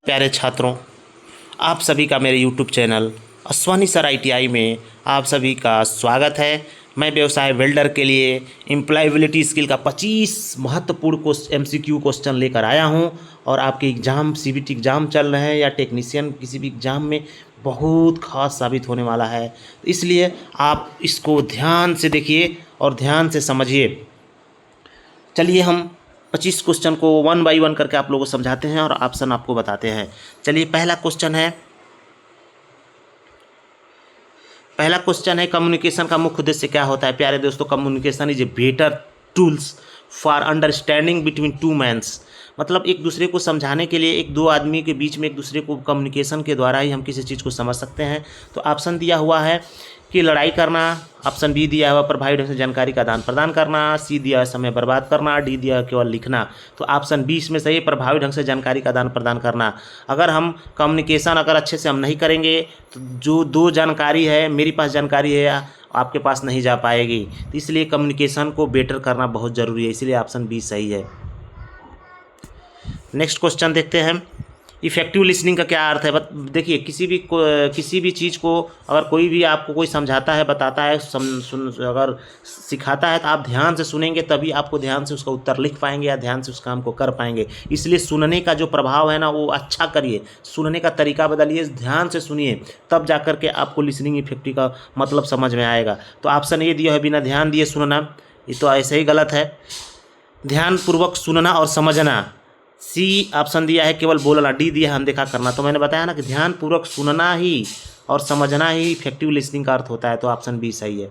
प्यारे छात्रों, आप सभी का मेरे YouTube channel Ashwini sir ITI में आप सभी का स्वागत है। मैं व्यवसाय वेल्डर के लिए एम्प्लॉयबिलिटी स्किल का 25 महत्वपूर्ण MCQ क्वेश्चन लेकर आया हूं और आपके एग्ज़ाम CBT एग्ज़ाम चल रहे हैं या टेक्नीशियन किसी भी एग्ज़ाम में बहुत खास साबित होने वाला है। इसलिए आप इसको ध्यान से देखिए और ध्यान से समझिए। चलिए हम 25 क्वेश्चन को 1 बाई 1 करके आप लोगों को समझाते हैं और ऑप्शन आपको बताते हैं। चलिए पहला क्वेश्चन है कम्युनिकेशन का मुख्य उद्देश्य क्या होता है। प्यारे दोस्तों, communication is a better tools for understanding between two mans. मतलब एक दूसरे को समझाने के लिए एक दो आदमी के बीच में एक दूसरे को कम्युनिकेशन के द्वारा ही हम किसी चीज़ को समझ सकते हैं। तो ऑप्शन दिया हुआ है कि लड़ाई करना, ऑप्शन बी दिया हुआ प्रभावी ढंग से जानकारी का आदान प्रदान करना, सी दिया है समय बर्बाद करना, डी दिया है केवल लिखना। तो ऑप्शन बी इसमें सही है, प्रभावी ढंग से जानकारी का आदान प्रदान करना। अगर हम कम्युनिकेशन अगर अच्छे से हम नहीं करेंगे तो जो दो जानकारी है, मेरी पास जानकारी है आपके पास नहीं जा पाएगी। तो इसलिए कम्युनिकेशन को बेटर करना बहुत ज़रूरी है, इसलिए ऑप्शन बी सही है। नेक्स्ट क्वेश्चन देखते हैं, इफेक्टिव लिसनिंग का क्या अर्थ है। देखिए किसी भी चीज़ को अगर कोई भी आपको कोई समझाता है, बताता है, अगर सिखाता है तो आप ध्यान से सुनेंगे तभी आपको ध्यान से उसका उत्तर लिख पाएंगे या ध्यान से उस काम को कर पाएंगे। इसलिए सुनने का जो प्रभाव है ना वो अच्छा करिए, सुनने का तरीका बदलिए, ध्यान से सुनिए, तब जा कर के आपको लिसनिंग इफेक्टिव का मतलब समझ में आएगा। तो ऑप्शन ए दिया है बिना ध्यान दिए सुनना, ये तो ऐसे ही गलत है। ध्यानपूर्वक सुनना और समझना, सी ऑप्शन दिया है केवल बोलना, डी दिया है अनदेखा करना। तो मैंने बताया ना कि ध्यानपूर्वक सुनना ही और समझना ही इफेक्टिव लिसनिंग का अर्थ होता है। तो ऑप्शन बी सही है।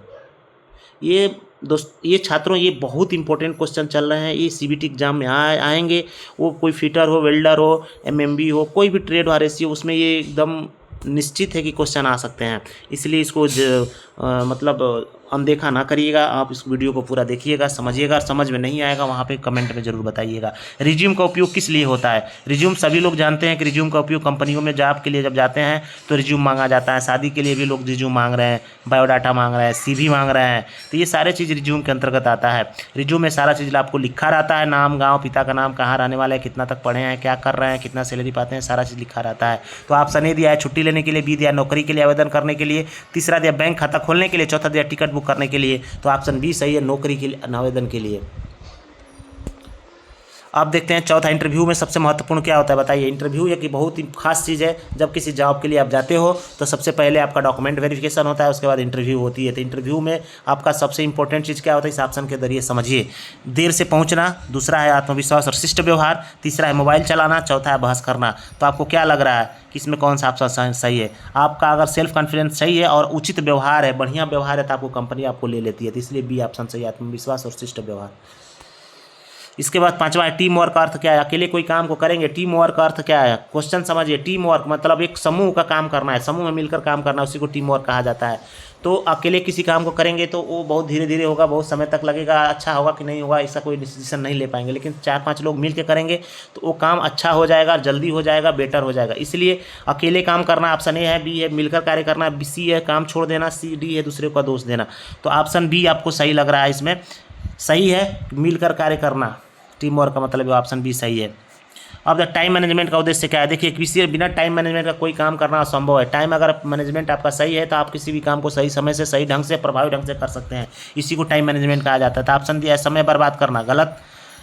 ये छात्रों ये बहुत इंपॉर्टेंट क्वेश्चन चल रहे हैं, ये CBT एग्जाम में आएंगे। वो कोई फिटर हो, वेल्डर हो, MMB हो, कोई भी ट्रेड हो, RSC हो, उसमें ये एकदम निश्चित है कि क्वेश्चन आ सकते हैं। इसलिए इसको मतलब अनदेखा ना करिएगा, आप इस वीडियो को पूरा देखिएगा, समझिएगा। समझ में नहीं आएगा वहाँ पे कमेंट में ज़रूर बताइएगा। रिज्यूम का उपयोग किस लिए होता है। रिज्यूम सभी लोग जानते हैं कि रिज्यूम का उपयोग कंपनियों में जॉब के लिए जब जाते हैं तो रिज्यूम मांगा जाता है। शादी के लिए भी लोग रिज्यूम मांग रहे हैं, बायोडाटा मांग रहे हैं, CV मांग रहे हैं। तो ये सारे चीज़ रिज्यूम के अंतर्गत आता है। रिज्यूम में सारा चीज़ आपको लिखा रहता है, नाम, गाँव, पिता का नाम, कहाँ रहने वाले हैं, कितना तक पढ़े हैं, क्या कर रहे हैं, कितना सैलरी पाते हैं, सारा चीज़ लिखा रहता है। तो ऑप्शन ए दिया है छुट्टी लेने के लिए, बी दिया नौकरी के लिए आवेदन करने के लिए, तीसरा दिया बैंक खाता खोलने के लिए, चौथा दिया टिकट बुक करने के लिए। तो ऑप्शन बी सही है, नौकरी के लिए, आवेदन के लिए। अब देखते हैं चौथा, इंटरव्यू में सबसे महत्वपूर्ण क्या होता है बताइए। इंटरव्यू एक बहुत ही खास चीज़ है। जब किसी जॉब के लिए आप जाते हो तो सबसे पहले आपका डॉक्यूमेंट वेरिफिकेशन होता है, उसके बाद इंटरव्यू होती है। तो इंटरव्यू में आपका सबसे इंपॉर्टेंट चीज़ क्या होता है, इस ऑप्शन के जरिए समझिए। देर से पहुंचना, दूसरा है आत्मविश्वास और शिष्ट व्यवहार, तीसरा है मोबाइल चलाना, चौथा है बहस करना। तो आपको क्या लग रहा है कि इसमें कौन सा ऑप्शन सही है। आपका अगर सेल्फ कॉन्फिडेंस सही है और उचित व्यवहार है, बढ़िया व्यवहार है, तो आपको कंपनी आपको ले लेती है। तो इसलिए बी ऑप्शन सही है, आत्मविश्वास और शिष्ट व्यवहार। इसके बाद पांचवा है टीम वर्क का अर्थ क्या है। अकेले कोई काम को करेंगे, टीम वर्क का अर्थ क्या है। क्वेश्चन समझिए, टीम वर्क मतलब एक समूह का काम करना है, समूह में मिलकर काम करना, उसी को टीम वर्क कहा जाता है। तो अकेले किसी काम को करेंगे तो वो बहुत धीरे धीरे होगा, बहुत समय तक लगेगा, अच्छा होगा कि नहीं होगा इसका कोई डिसीजन नहीं ले पाएंगे। लेकिन 4-5 लोग मिल के करेंगे तो वो काम अच्छा हो जाएगा, जल्दी हो जाएगा, बेटर हो जाएगा। इसलिए अकेले काम करना ऑप्शन ए है, बी है मिलकर कार्य करना, सी है काम छोड़ देना, सी डी है दूसरे का दोष देना। तो ऑप्शन बी आपको सही लग रहा है, इसमें सही है, मिलकर कार्य करना, टीम वर्क का मतलब ऑप्शन बी सही है। अब टाइम मैनेजमेंट का उद्देश्य क्या है। देखिए किसी बिना टाइम मैनेजमेंट का कोई काम करना असंभव है। टाइम अगर मैनेजमेंट आपका सही है तो आप किसी भी काम को सही समय से, सही ढंग से, प्रभावी ढंग से कर सकते हैं। इसी को टाइम मैनेजमेंट कहा जाता है। तो ऑप्शन दिया है समय बर्बाद करना, गलत।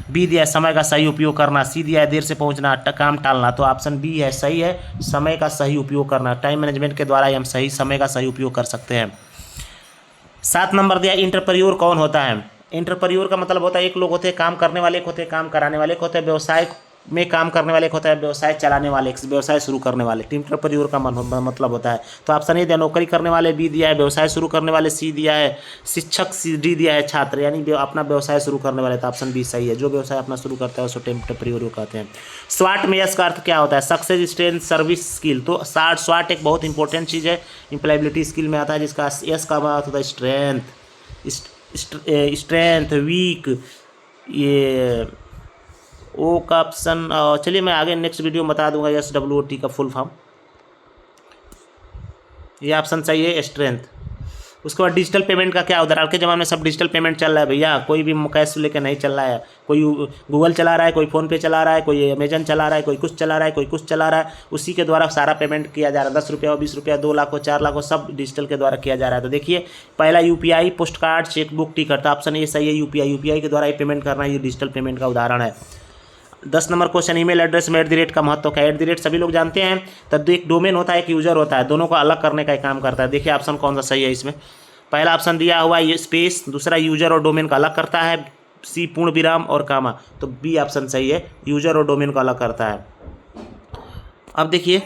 बी दिया है समय का सही उपयोग करना, सी दिया है देर से पहुंचना, काम टालना। तो ऑप्शन बी है सही है, समय का सही उपयोग करना। टाइम मैनेजमेंट के द्वारा ही हम सही समय का सही उपयोग कर सकते हैं। 7 नंबर दिया, इंटरप्रेन्योर कौन होता है। इंटरप्रेन्योर का मतलब होता है एक लोग होते हैं काम करने वाले, एक होते हैं काम कराने वाले, एक होते हैं व्यवसाय में काम करने वाले, एक होता है व्यवसाय चलाने वाले, व्यवसाय शुरू करने वाले। इंटरप्रेन्योर का मतलब होता है। तो ऑप्शन ए दिया नौकरी करने वाले, बी दिया है व्यवसाय शुरू करने वाले, सी दिया है शिक्षक, डी दिया है छात्र, यानी अपना व्यवसाय शुरू करने वाले। तो ऑप्शन बी सही है, जो व्यवसाय अपना शुरू करता है उसको इंटरप्रेन्योर कहते हैं। स्वाट में यस का अर्थ क्या होता है, सक्सेस, स्ट्रेंथ, सर्विस, स्किल। तो स्वाट एक बहुत इंपॉर्टेंट चीज़ है, एम्प्लॉयबिलिटी स्किल में आता है, जिसका यस का अर्थ होता है स्ट्रेंथ, वीक, ये ओ का ऑप्शन। चलिए मैं आगे नेक्स्ट वीडियो में बता दूंगा SWOT का फुल फॉर्म। ये ऑप्शन सही है, स्ट्रेंथ। उसके बाद डिजिटल पेमेंट का क्या उधर के ज़माने में सब डिजिटल पेमेंट चल रहा है भैया, कोई भी कैश लेके नहीं चल रहा है। कोई गूगल चला रहा है, कोई फ़ोन पे चला रहा है, कोई अमेजन चला रहा है, कोई कुछ चला रहा है, कोई कुछ चला रहा है, उसी के द्वारा सारा पेमेंट किया जा रहा है। 10 रुपया हो, 20 रुपया, 2 लाख हो, 4 लाख हो, सब डिजिटल के द्वारा किया जा रहा है। तो देखिए पहला UPI, post card, chequebook, ticket, तो ऑप्शन ये सही है UPI के द्वारा ये पेमेंट करना, ये डिजिटल पेमेंट का उदाहरण है। 10 नंबर क्वेश्चन, ईमेल एड्रेस में @ का महत्व क्या है। @ सभी लोग जानते हैं, तो एक डोमेन होता है, एक यूजर होता है, दोनों को अलग करने का काम करता है। देखिए ऑप्शन कौन सा सही है इसमें। पहला ऑप्शन दिया हुआ ये स्पेस, दूसरा यूजर और डोमेन का अलग करता है, सी पूर्ण विराम और कामा, तो बी ऑप्शन सही है, यूजर और डोमेन को अलग करता है। अब देखिए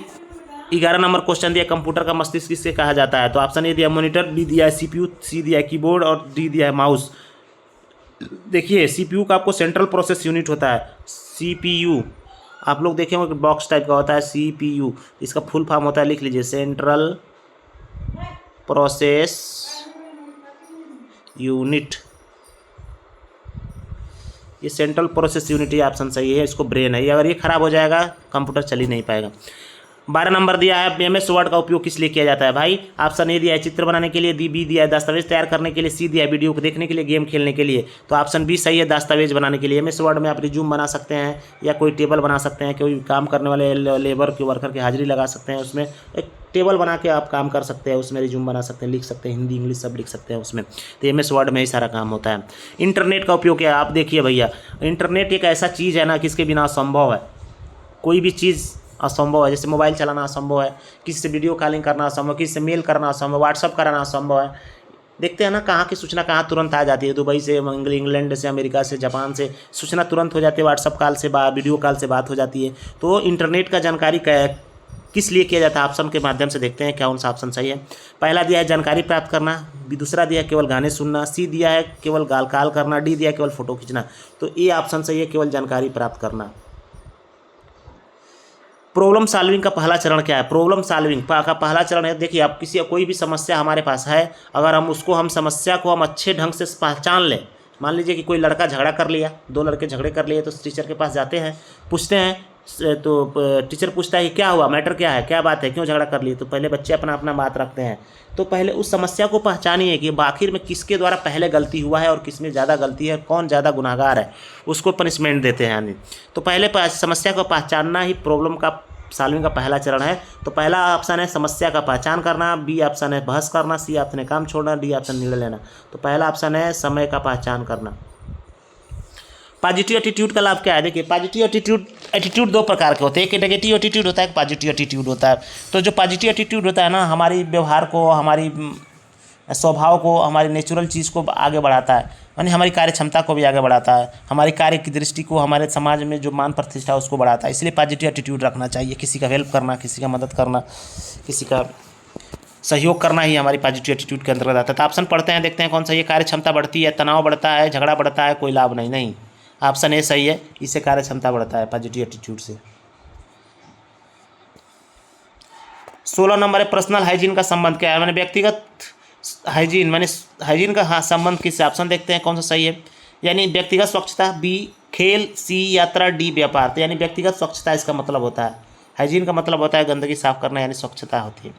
11 नंबर क्वेश्चन दिया, कंप्यूटर का मस्तिष्क किससे कहा जाता है। तो ऑप्शन ए दिया मॉनिटर, बी दिया है CPU, सी दिया है कीबोर्ड और डी दिया है माउस। देखिए CPU का आपको सेंट्रल प्रोसेस यूनिट होता है CPU, आप लोग देखे होंगे बॉक्स टाइप का होता है CPU, इसका फुल फॉर्म होता है, लिख लीजिए सेंट्रल प्रोसेस यूनिट, ये सेंट्रल प्रोसेस यूनिट, ये ऑप्शन सही है, इसको ब्रेन है। अगर ये खराब हो जाएगा कंप्यूटर चल ही नहीं पाएगा। 12 नंबर दिया है, MS वर्ड का उपयोग किस लिए किया जाता है भाई। ऑप्शन ए दिया है चित्र बनाने के लिए, बी दिया है दस्तावेज तैयार करने के लिए, सी दिया है वीडियो को देखने के लिए, गेम खेलने के लिए, तो ऑप्शन बी सही है, दस्तावेज बनाने के लिए। MS वर्ड में आप रिज्यूम बना सकते हैं या कोई टेबल बना सकते हैं, कोई काम करने वाले लेबर के वर्कर की हाजिरी लगा सकते हैं, उसमें एक टेबल बना के आप काम कर सकते हैं, उसमें रिज्यूम बना सकते हैं, लिख सकते हैं, हिंदी इंग्लिश सब लिख सकते हैं उसमें। तो MS वर्ड में ही सारा काम होता है। इंटरनेट का उपयोग क्या है, आप देखिए भैया, इंटरनेट एक ऐसा चीज़ है ना कि इसके बिना असंभव है, कोई भी चीज़ असंभव है। जैसे मोबाइल चलाना असंभव है, किसी से वीडियो कॉलिंग करना असंभव, किसी से मेल करना असंभव, व्हाट्सअप कराना असंभव है। देखते हैं ना कहाँ की सूचना कहाँ तुरंत आ जाती है, दुबई से, इंग्लैंड से, अमेरिका से, जापान से सूचना तुरंत हो जाती है, व्हाट्सअप कॉल से वीडियो कॉल से बात हो जाती है। तो इंटरनेट का जानकारी किस लिए किया जाता है, ऑप्शन के माध्यम से देखते हैं कौन सा ऑप्शन सही है। पहला दिया है जानकारी प्राप्त करना, दूसरा दिया है केवल गाने सुनना, सी दिया है केवल कॉल करना, डी दिया है केवल फोटो खींचना, तो ये ऑप्शन सही है, केवल जानकारी प्राप्त करना। प्रॉब्लम सॉल्विंग का पहला चरण क्या है। प्रॉब्लम सॉल्विंग का पहला चरण है, देखिए आप कोई भी समस्या हमारे पास है, अगर हम समस्या को हम अच्छे ढंग से पहचान लें। मान लीजिए कि कोई लड़का झगड़ा कर लिया, 2 लड़के झगड़े कर लिए, तो टीचर के पास जाते हैं, पूछते हैं, तो टीचर पूछता है कि क्या हुआ, मैटर क्या है, क्या बात है, क्यों झगड़ा कर लिए। तो पहले बच्चे अपना अपना बात रखते हैं, तो पहले उस समस्या को पहचानिए कि आखिर में किसके द्वारा पहले गलती हुआ है और किसमें ज़्यादा गलती है, कौन ज़्यादा गुनाहगार है, उसको पनिशमेंट देते हैं यानी। तो पहले समस्या को पहचानना ही प्रॉब्लम का सॉल्विंग का पहला चरण है। तो पहला ऑप्शन है समस्या का पहचान करना, बी ऑप्शन है बहस करना, सी ऑप्शन है काम छोड़ना, डी ऑप्शन निर्णय लेना। तो पहला ऑप्शन है समय का पहचान करना। पॉजिटिव एटीट्यूड का लाभ क्या है, देखिए पॉजिटिव एटीट्यूड 2 प्रकार के होते हैं, एक नेगेटिव एटीट्यूड होता है, एक पॉजिटिव एटीट्यूड होता है। तो जो पॉजिटिव एटीट्यूड होता है ना, हमारी व्यवहार को, हमारी स्वभाव को, हमारी नेचुरल चीज़ को आगे बढ़ाता है, यानी हमारी कार्य क्षमता को भी आगे बढ़ाता है, हमारी कार्य की दृष्टि को, हमारे समाज में जो मान प्रतिष्ठा उसको बढ़ाता है। इसलिए पॉजिटिव एटीट्यूड रखना चाहिए, किसी का हेल्प करना, किसी का मदद करना, किसी का सहयोग करना ही हमारी पॉजिटिव एटीट्यूड के अंतर्गत आता है। तो ऑप्शन पढ़ते हैं, देखते हैं कौन सा ये। कार्य क्षमता बढ़ती है, तनाव बढ़ता है, झगड़ा बढ़ता है, कोई लाभ नहीं। ऑप्शन ए सही है, इससे कार्य क्षमता बढ़ता है पॉजिटिव एटीट्यूड से। 16 नंबर है पर्सनल हाइजीन का संबंध क्या है, मैंने व्यक्तिगत हाइजीन का संबंध किससे। ऑप्शन देखते हैं कौन सा सही है, यानी व्यक्तिगत स्वच्छता, बी खेल, सी यात्रा, डी व्यापार। तो यानी व्यक्तिगत स्वच्छता इसका मतलब होता है, हाइजीन का मतलब होता है गंदगी साफ करना, यानी स्वच्छता होती है।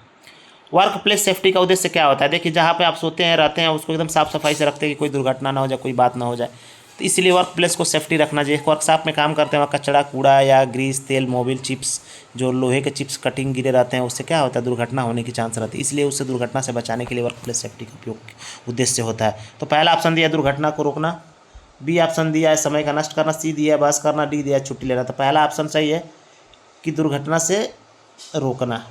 वर्क प्लेस सेफ्टी का उद्देश्य क्या होता है, देखिए जहाँ पे आप सोते हैं रहते हैं उसको एकदम साफ सफाई से रखते हैं कि कोई दुर्घटना ना हो जाए, कोई बात ना हो जाए। तो इसलिए वर्क प्लेस को सेफ्टी रखना चाहिए। वर्कशॉप में काम करते हैं वहाँ कचरा, कूड़ा या ग्रीस, तेल, मोबिल, चिप्स, जो लोहे के चिप्स कटिंग गिरे रहते हैं, उससे क्या होता है, दुर्घटना होने की चांस रहती है। इसलिए उससे दुर्घटना से बचाने के लिए वर्क प्लेस सेफ्टी का उपयोग उद्देश्य होता है। तो पहला ऑप्शन दिया दुर्घटना को रोकना, बी ऑप्शन दिया है समय का नष्ट करना, सी दिया है बहस करना, डी दिया है छुट्टी लेना। तो पहला ऑप्शन सही है कि दुर्घटना से रोकना।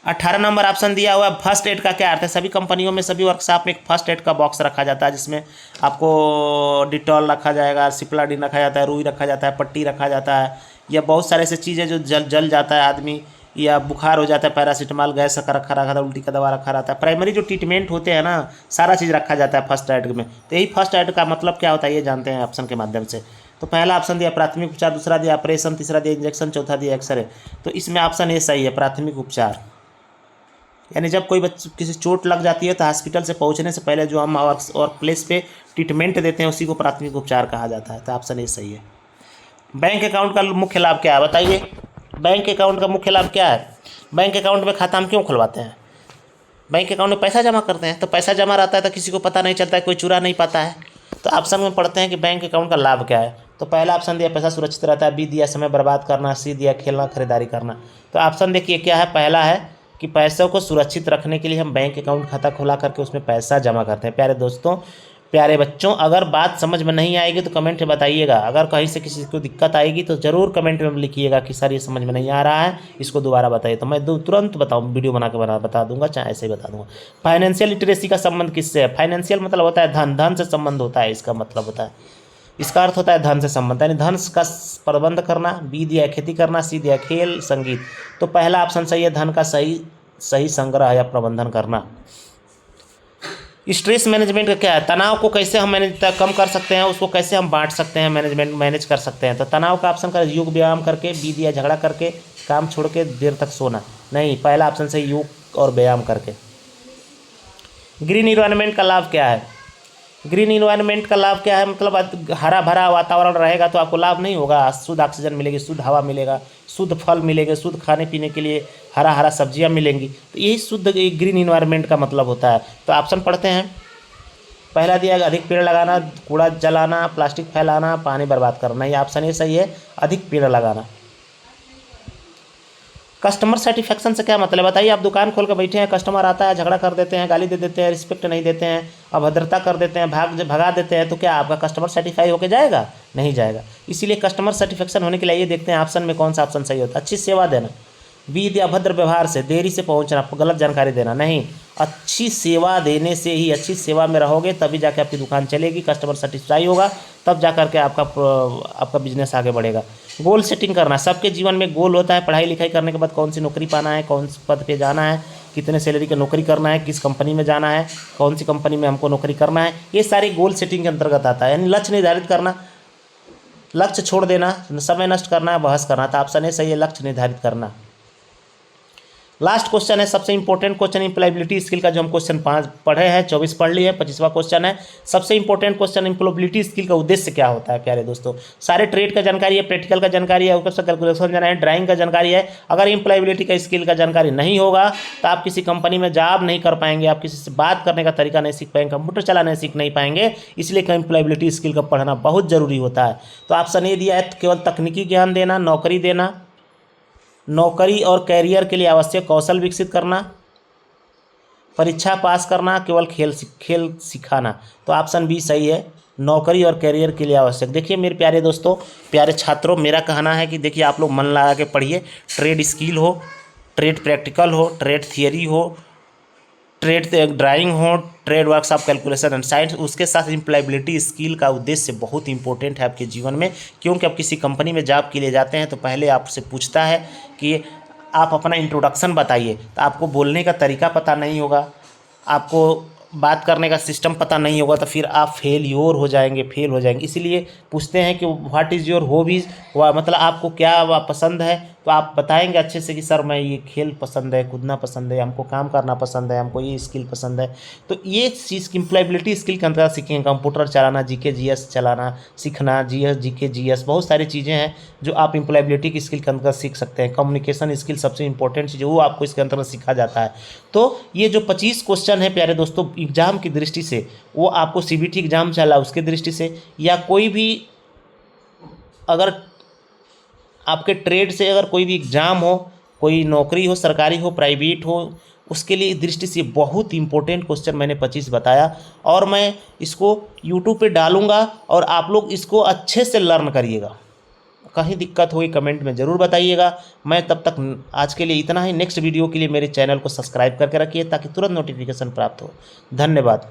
18 नंबर ऑप्शन दिया हुआ है फर्स्ट एड का क्या अर्थ है। सभी कंपनियों में, सभी वर्कशॉप में एक फर्स्ट एड का बॉक्स रखा जाता है, जिसमें आपको डिटॉल रखा जाएगा, सिप्लाडिन रखा जाता है, रुई रखा जाता है, पट्टी रखा जाता है, या बहुत सारे ऐसे चीज़ें जो जल जाता है आदमी, या बुखार हो जाता है, पैरासीटामॉल, गैस का रखा था, उल्टी का दवा रखा रहता है। प्राइमरी जो ट्रीटमेंट होते हैं ना, सारा चीज़ रखा जाता है फर्स्ट एड में। तो यही फर्स्ट एड का मतलब क्या होता है ये जानते हैं ऑप्शन के माध्यम से। तो पहला ऑप्शन दिया प्राथमिक उपचार, दूसरा दिया ऑपरेशन, तीसरा दिया इंजेक्शन, चौथा दिया एक्सरे। तो इसमें ऑप्शन ए सही है, प्राथमिक उपचार। यानी जब कोई किसी चोट लग जाती है तो हॉस्पिटल से पहुंचने से पहले जो हम और प्लेस पे ट्रीटमेंट देते हैं उसी को प्राथमिक उपचार कहा जाता है। तो ऑप्शन ए सही है। बैंक अकाउंट का मुख्य लाभ क्या है बताइए। बैंक अकाउंट का मुख्य लाभ क्या है, बैंक अकाउंट में खाता हम क्यों खुलवाते हैं। बैंक अकाउंट में पैसा जमा करते हैं, तो पैसा जमा रहता है तो किसी को पता नहीं चलता है, कोई चुरा नहीं पाता है। तो ऑप्शन में पढ़ते हैं कि बैंक अकाउंट का लाभ क्या है। तो पहला ऑप्शन दिया पैसा सुरक्षित रहता है, बी दिया समय बर्बाद करना, सी दिया खेलना खरीदारी करना। तो ऑप्शन देखिए क्या है, पहला है कि पैसों को सुरक्षित रखने के लिए हम बैंक अकाउंट खाता खुला करके उसमें पैसा जमा करते हैं। प्यारे दोस्तों, प्यारे बच्चों, अगर बात समझ में नहीं आएगी तो कमेंट में बताइएगा। अगर कहीं से किसी को दिक्कत आएगी तो ज़रूर कमेंट में लिखिएगा कि सर ये समझ में नहीं आ रहा है, इसको दोबारा बताइए, तो मैं तुरंत बताऊँ, वीडियो बना के बता दूंगा, चाहे ऐसे ही बता दूंगा। फाइनेंशियल लिटरेसी का संबंध किससे है? फाइनेंशियल मतलब होता है धन, धन से संबंध होता है, इसका मतलब होता है, इसका अर्थ होता है धन से संबंध, यानी धन का प्रबंध करना। बी दिया खेती करना, सी दिया खेल संगीत। तो पहला ऑप्शन सही है, धन का सही संग्रह या प्रबंधन करना। स्ट्रेस मैनेजमेंट का क्या है? तनाव को कैसे हम कम कर सकते हैं, उसको कैसे हम बांट सकते हैं, मैनेज कर सकते हैं। तो तनाव का ऑप्शन का योग व्यायाम करके, बी दिया झगड़ा करके, काम छोड़ के देर तक सोना। नहीं, पहला ऑप्शन से योग और व्यायाम करके। ग्रीन इन्वायरमेंट का लाभ क्या है? ग्रीन इन्वायरमेंट का लाभ क्या है? मतलब हरा भरा वातावरण रहेगा तो आपको लाभ नहीं होगा, शुद्ध ऑक्सीजन मिलेगी, शुद्ध हवा मिलेगा, शुद्ध फल मिलेंगे, शुद्ध खाने पीने के लिए हरा हरा सब्जियां मिलेंगी। तो यही शुद्ध ग्रीन इन्वायरमेंट का मतलब होता है। तो ऑप्शन पढ़ते हैं। पहला दिया अधिक पेड़ लगाना, कूड़ा जलाना, प्लास्टिक फैलाना, पानी बर्बाद करना। ये ऑप्शन ये सही है, अधिक पेड़ लगाना। कस्टमर सेटिस्फेक्शन से क्या मतलब बताइए? आप दुकान खोल कर बैठे हैं, कस्टमर आता है, झगड़ा कर देते हैं, गाली दे देते हैं, रिस्पेक्ट नहीं देते हैं, अभद्रता कर देते हैं, भगा देते हैं, तो क्या आपका कस्टमर सेटिस्फाई होकर जाएगा? नहीं जाएगा। इसीलिए कस्टमर सेटिस्फेक्शन होने के लिए ये देखते हैं ऑप्शन में कौन सा ऑप्शन सही होता है। अच्छी सेवा देना, बी दिया अभद्र व्यवहार से, देरी से पहुंचना, गलत जानकारी देना। नहीं, अच्छी सेवा देने से ही, अच्छी सेवा में रहोगे तभी जाके आपकी दुकान चलेगी, कस्टमर सेटिस्फाई होगा, तब जा करके आपका बिजनेस आगे बढ़ेगा। गोल सेटिंग करना, सबके जीवन में गोल होता है, पढ़ाई लिखाई करने के बाद कौन सी नौकरी पाना है, कौन से पद पे जाना है, कितने सैलरी की नौकरी करना है, किस कंपनी में जाना है, कौन सी कंपनी में हमको नौकरी करना है, ये सारी गोल सेटिंग के अंतर्गत आता है। यानी लक्ष्य निर्धारित करना, लक्ष्य छोड़ देना, समय नष्ट करना, बहस करना। तो ऑप्शन ए सही है, लक्ष्य निर्धारित करना। लास्ट क्वेश्चन है सबसे इंपॉर्टेंट क्वेश्चन, इम्प्लॉयबिलिटी स्किल का, जो हम क्वेश्चन 5 पढ़े हैं, 24 पढ़ लिए हैं, 25वां क्वेश्चन है। सबसे इंपॉर्टेंट क्वेश्चन, इम्प्लॉयबिलिटी स्किल का उद्देश्य क्या होता है? प्यारे दोस्तों, सारे ट्रेड का जानकारी है, प्रैक्टिकल का जानकारी है, ऊपर कैलकुलेशन जाना है, ड्राइंग का जानकारी है। अगर इम्प्लॉयबिलिटी का स्किल का जानकारी नहीं होगा तो आप किसी कंपनी में जॉब नहीं कर पाएंगे, आप किसी से बात करने का तरीका नहीं सीख पाएंगे, कंप्यूटर चलाने सीख नहीं पाएंगे। इसलिए इम्प्लॉयबिलिटी स्किल का पढ़ना बहुत जरूरी होता है। तो ऑप्शन ए दिया है, केवल तकनीकी ज्ञान देना, नौकरी देना, नौकरी और कैरियर के लिए आवश्यक कौशल विकसित करना, परीक्षा पास करना, केवल खेल सिखाना। तो ऑप्शन बी सही है, नौकरी और कैरियर के लिए आवश्यक। देखिए मेरे प्यारे दोस्तों, प्यारे छात्रों, मेरा कहना है कि देखिए आप लोग मन लगा के पढ़िए। ट्रेड स्किल हो, ट्रेड प्रैक्टिकल हो, ट्रेड थियरी हो, ट्रेड ड्राइंग हो, trade workshop calculation and science, उसके साथ इम्प्लॉयबिलिटी स्किल का उद्देश्य बहुत इंपॉर्टेंट है आपके जीवन में। क्योंकि आप किसी कंपनी में जॉब के लिए जाते हैं तो पहले आपसे पूछता है कि आप अपना इंट्रोडक्शन बताइए। तो आपको बोलने का तरीका पता नहीं होगा, आपको बात करने का सिस्टम पता नहीं होगा, तो फिर आप फेल हो जाएंगे। इसीलिए पूछते हैं कि व्हाट इज़ योर हॉबीज़, मतलब आपको क्या पसंद है। तो आप बताएंगे अच्छे से कि सर मैं ये खेल पसंद है, कूदना पसंद है, हमको काम करना पसंद है, हमको ये स्किल पसंद है। तो ये चीज़ इम्प्लॉयबिलिटी स्किल के अंतर्गत सीखेंगे। कंप्यूटर चलाना, जीके जीएस चलाना सीखना, जीके जीएस, बहुत सारी चीज़ें हैं जो आप इम्प्लॉयबिलिटी की स्किल के अंतर्गत सीख सकते हैं। कम्युनिकेशन स्किल सबसे इंपॉर्टेंट चीज़ है, वो आपको इसके अंतर्गत सीखा जाता है। तो ये जो 25 क्वेश्चन है प्यारे दोस्तों, एग्जाम की दृष्टि से, वो आपको सीबीटी एग्जाम चला उसके दृष्टि से, या कोई भी अगर आपके ट्रेड से अगर कोई भी एग्ज़ाम हो, कोई नौकरी हो, सरकारी हो, प्राइवेट हो, उसके लिए दृष्टि से बहुत इंपॉर्टेंट क्वेश्चन मैंने 25 बताया। और मैं इसको यूट्यूब पे डालूंगा और आप लोग इसको अच्छे से लर्न करिएगा। कहीं दिक्कत हुई कमेंट में ज़रूर बताइएगा। मैं तब तक आज के लिए इतना ही। नेक्स्ट वीडियो के लिए मेरे चैनल को सब्सक्राइब करके रखिए ताकि तुरंत नोटिफिकेशन प्राप्त हो। धन्यवाद।